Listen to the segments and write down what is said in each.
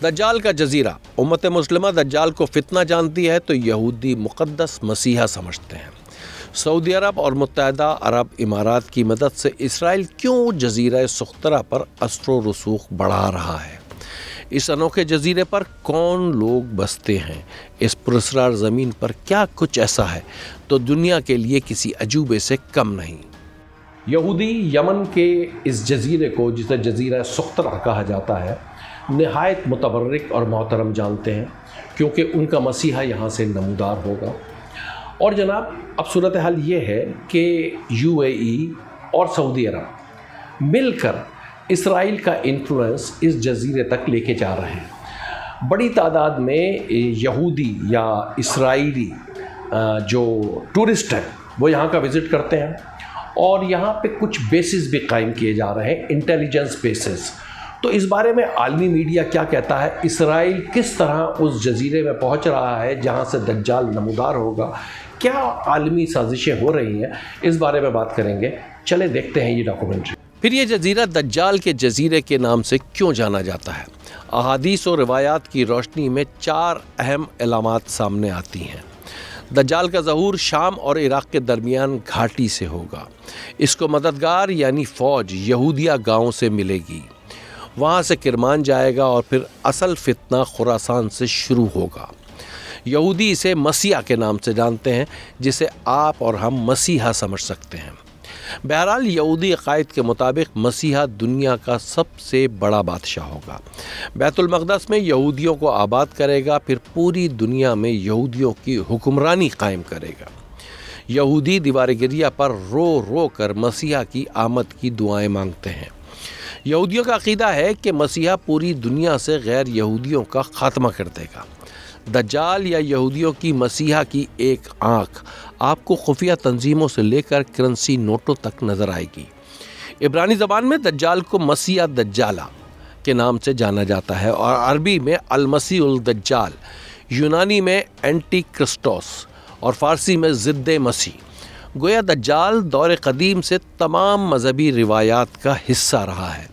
दज्जाल का जजीरा। उम्मत मुस्लिमा दज्जाल को फितना जानती है तो यहूदी मुक़द्दस मसीहा समझते हैं। सऊदी अरब और मुत्तहदा अरब इमारात की मदद से इसराइल क्यों जजीरा सुख्तरा पर असर व रसूख बढ़ा रहा है? इस अनोखे जजीरे पर कौन लोग बसते हैं? इस पुरस्कार ज़मीन पर क्या कुछ ऐसा है तो दुनिया के लिए किसी अजूबे से कम नहीं। यहूदी यमन के इस जजीरे को, जिसे जजीरा सुख्तरा कहा जाता है, नहायत मुतबर्रिक और मोहतरम जानते हैं क्योंकि उनका मसीहा यहाँ से नमूदार होगा। और जनाब, अब सूरत हाल ये है कि यूएई और सऊदी अरब मिलकर इसराइल का इन्फ्लुएंस इस जजीरे तक लेके जा रहे हैं। बड़ी तादाद में यहूदी या इसराइली जो टूरिस्ट हैं वो यहाँ का विज़िट करते हैं और यहाँ पे कुछ बेसिस भी कायम किए जा रहे हैं, इंटेलिजेंस बेसिस। तो इस बारे में आलमी मीडिया क्या कहता है, इसराइल किस तरह उस जजीरे में पहुँच रहा है जहाँ से दज्जाल नमूदार होगा, क्या आलमी साजिशें हो रही हैं, इस बारे में बात करेंगे। चले देखते हैं ये डॉक्यूमेंट्री। फिर ये जजीरा दज्जाल के जजीरे के नाम से क्यों जाना जाता है? अहादीस और रिवायात की रोशनी में 4 अहम इलामात सामने आती हैं। दज्जाल का ज़हूर शाम और इराक़ के दरमियान घाटी से होगा। इसको मददगार यानी फ़ौज यहूदिया गाँव से मिलेगी, वहाँ से किरमान जाएगा और फिर असल फितना खुरासान से शुरू होगा। यहूदी इसे मसीहा के नाम से जानते हैं, जिसे आप और हम मसीहा समझ सकते हैं। बहरहाल यहूदी अक़ायद के मुताबिक मसीहा दुनिया का सबसे बड़ा बादशाह होगा। बैतुल मक़दस में यहूदियों को आबाद करेगा, फिर पूरी दुनिया में यहूदियों की हुक्मरानी कायम करेगा। यहूदी दीवार गिरिया पर रो रो कर मसीहा की आमद की दुआएं मांगते हैं। यहूदियों का अक़ीदा है कि मसीहा पूरी दुनिया से गैर यहूदियों का ख़ात्मा कर देगा। दज्जाल या यहूदियों की मसीहा की एक आँख आपको खुफिया तंजीमों से लेकर करेंसी नोटों तक नज़र आएगी। इब्रानी ज़बान में दज्जाल को मसीहा दज्जाला के नाम से जाना जाता है और अरबी में अल-मसीह उल दज्जाल, यूनानी में एंटी क्रिस्टोस और फ़ारसी में ज़िद्द मसीह। गोया दज्जाल दौर क़दीम से तमाम मजहबी रिवायात का हिस्सा रहा है।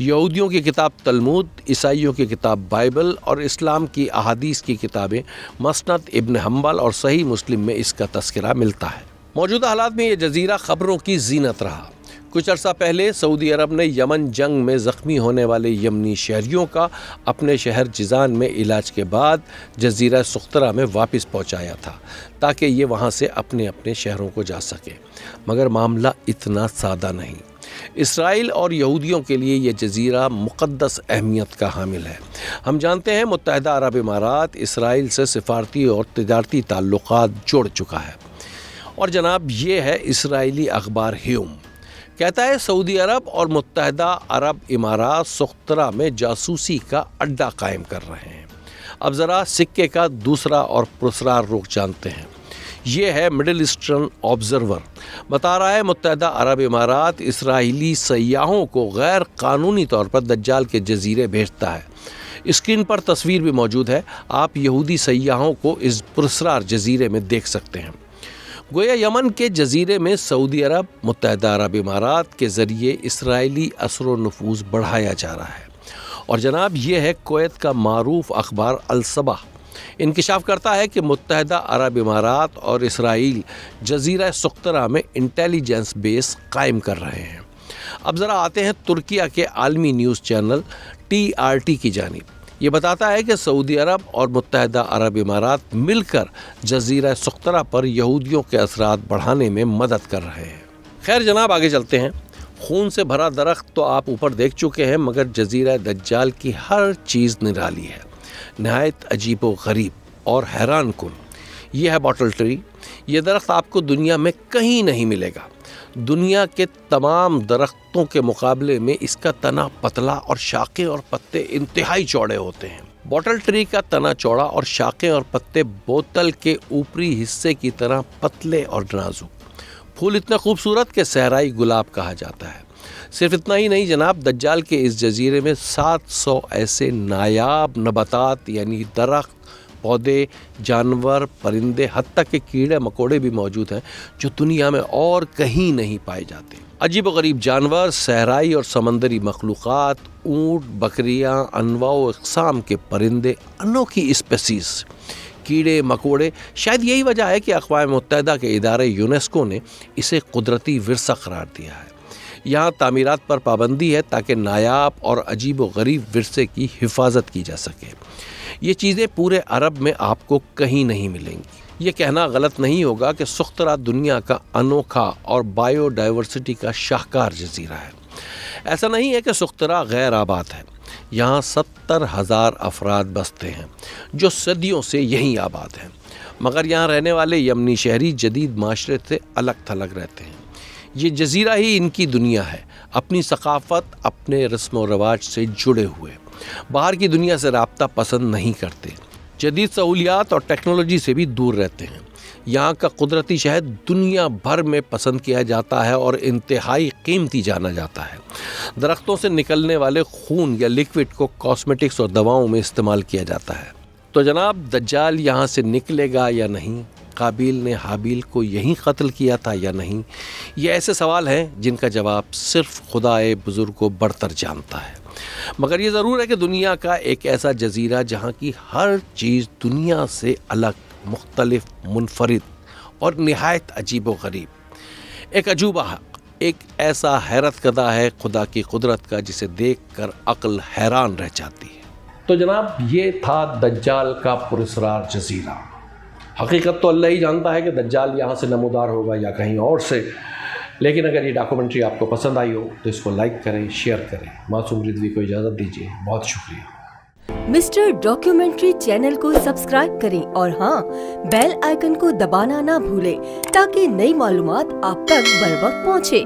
यहूदियों की किताब तलमूद, ईसाइयों की किताब बाइबल और इस्लाम की अहादीस की किताबें मसनद इब्न हम्बल और सही मुस्लिम में इसका तस्करा मिलता है। मौजूदा हालात में ये जजीरा ख़बरों की जीनत रहा। कुछ अर्सा पहले सऊदी अरब ने यमन जंग में ज़ख्मी होने वाले यमनी शहरियों का अपने शहर जिज़ान में इलाज के बाद जजीरा सुख्तरा में वापस पहुंचाया था ताकि ये वहां से अपने अपने शहरों को जा सके। मगर मामला इतना सादा नहीं। इसराइल और यहूदियों के लिए ये जजीरा मुक़द्दस अहमियत का हामिल है। हम जानते हैं मुत्तहदा अरब इमारात इसराइल से सिफारती और तिजारती ताल्लुकात जोड़ चुका है। और जनाब, ये है इसराइली अखबार ह्यूम, कहता है सऊदी अरब और मुत्तहदा अरब इमारात सुख्तरा में जासूसी का अड्डा कायम कर रहे हैं। अब ज़रा सिक्के का दूसरा और पुरस्कार रुख जानते हैं। ये है मिडिल ईस्टर्न ऑब्जर्वर, बता रहा है मुत्तहदा अरब इमारात इसराइली सयाहों को गैर कानूनी तौर पर दज्जाल के जजीरे भेजता है। स्क्रीन पर तस्वीर भी मौजूद है, आप यहूदी सयाहों को इस पुरस्कार जजीरे में देख सकते हैं। गोया यमन के जजीरे में सऊदी अरब, मुत्तहदा अरब इमारात के ज़रिए इसराइली असर व नफूज़ बढ़ाया जा रहा है। और जनाब, ये है कुवैत का मारूफ अखबार अल-सबा, इंकिशाफ करता है कि मुत्तहदा अरब इमारात और इसराइल जजीरा सुख्तरा में इंटेलिजेंस बेस कायम कर रहे हैं। अब ज़रा आते हैं तुर्किया के आलमी न्यूज़ चैनल TRT की जानिब। ये बताता है कि सऊदी अरब और मुत्तहदा अरब इमारात मिलकर जजीरा सुख्तरा पर यहूदियों के असरात बढ़ाने में मदद कर रहे हैं। खैर जनाब, आगे चलते हैं। खून से भरा दरख्त तो आप ऊपर देख चुके हैं, मगर जजीरा दज्जाल की हर चीज़ निराली है, नहायत अजीब व गरीब और हैरान कुन। ये है बॉटल ट्री। ये दरख्त आपको दुनिया में कहीं नहीं मिलेगा। दुनिया के तमाम दरख्तों के मुकाबले में इसका तना पतला और शाखें और पत्ते इंतहाई चौड़े होते हैं। बॉटल ट्री का तना चौड़ा और शाखें और पत्ते बोतल के ऊपरी हिस्से की तरह पतले और नाजुक। फूल इतना खूबसूरत कि सहराई गुलाब कहा जाता है। सिर्फ इतना ही नहीं जनाब, दज्जाल के इस जजीरे में 700 ऐसे नायाब नबातात यानी दरख्त, पौधे, जानवर, परिंदे, हत्ता के कीड़े मकोड़े भी मौजूद हैं जो दुनिया में और कहीं नहीं पाए जाते। عجیب و غریب جانور، صحرائی اور سمندری مخلوقات، اونٹ، بکریاں، انواع و اقسام کے پرندے، انوکھی اسپیسیز، کیڑے مکوڑے. شاید یہی وجہ ہے کہ اقوام متحدہ کے ادارے یونیسکو نے اسے قدرتی ورثہ قرار دیا ہے. یہاں تعمیرات پر پابندی ہے تاکہ نایاب اور عجیب و غریب ورثے کی حفاظت کی جا سکے. یہ چیزیں پورے عرب میں آپ کو کہیں نہیں ملیں گی. یہ کہنا غلط نہیں ہوگا کہ سخترا دنیا کا انوکھا اور بائیو ڈائیورسٹی کا شاہکار جزیرہ ہے. ایسا نہیں ہے کہ سخترا غیر آباد ہے. یہاں 70,000 افراد بستے ہیں جو صدیوں سے یہیں آباد ہیں، مگر یہاں رہنے والے یمنی شہری جدید معاشرے سے الگ تھلگ رہتے ہیں. یہ جزیرہ ہی ان کی دنیا ہے، اپنی ثقافت، اپنے رسم و رواج سے جڑے ہوئے، باہر کی دنیا سے رابطہ پسند نہیں کرتے، جدید سہولیات اور ٹیکنالوجی سے بھی دور رہتے ہیں. یہاں کا قدرتی شہد دنیا بھر میں پسند کیا جاتا ہے اور انتہائی قیمتی جانا جاتا ہے. درختوں سے نکلنے والے خون یا لیکوڈ کو کاسمیٹکس اور دواؤں میں استعمال کیا جاتا ہے. تو جناب، دجال یہاں سے نکلے گا یا نہیں؟ قابیل نے حابیل کو یہیں قتل کیا تھا یا نہیں؟ یہ ایسے سوال ہیں جن کا جواب صرف خدائے بزرگ و برتر جانتا ہے. مگر یہ ضرور ہے کہ دنیا کا ایک ایسا جزیرہ جہاں کی ہر چیز دنیا سے الگ، مختلف، منفرد اور نہایت عجیب و غریب، ایک عجوبہ، ایک ایسا حیرت کدہ ہے خدا کی قدرت کا جسے دیکھ کر عقل حیران رہ جاتی ہے. تو جناب، یہ تھا دجال کا پراسرار جزیرہ. حقیقت تو اللہ ہی جانتا ہے کہ دجال یہاں سے نمودار ہوگا یا کہیں اور سے، لیکن اگر یہ ڈاکومنٹری آپ کو پسند آئی ہو تو اس کو لائک کریں، شیئر کریں. معصوم رضوی کو اجازت دیجیے. بہت شکریہ. مسٹر ڈاکیومنٹری چینل کو سبسکرائب کریں اور ہاں، بیل آئیکن کو دبانا نہ بھولیں تاکہ نئی معلومات آپ تک بر وقت پہنچے.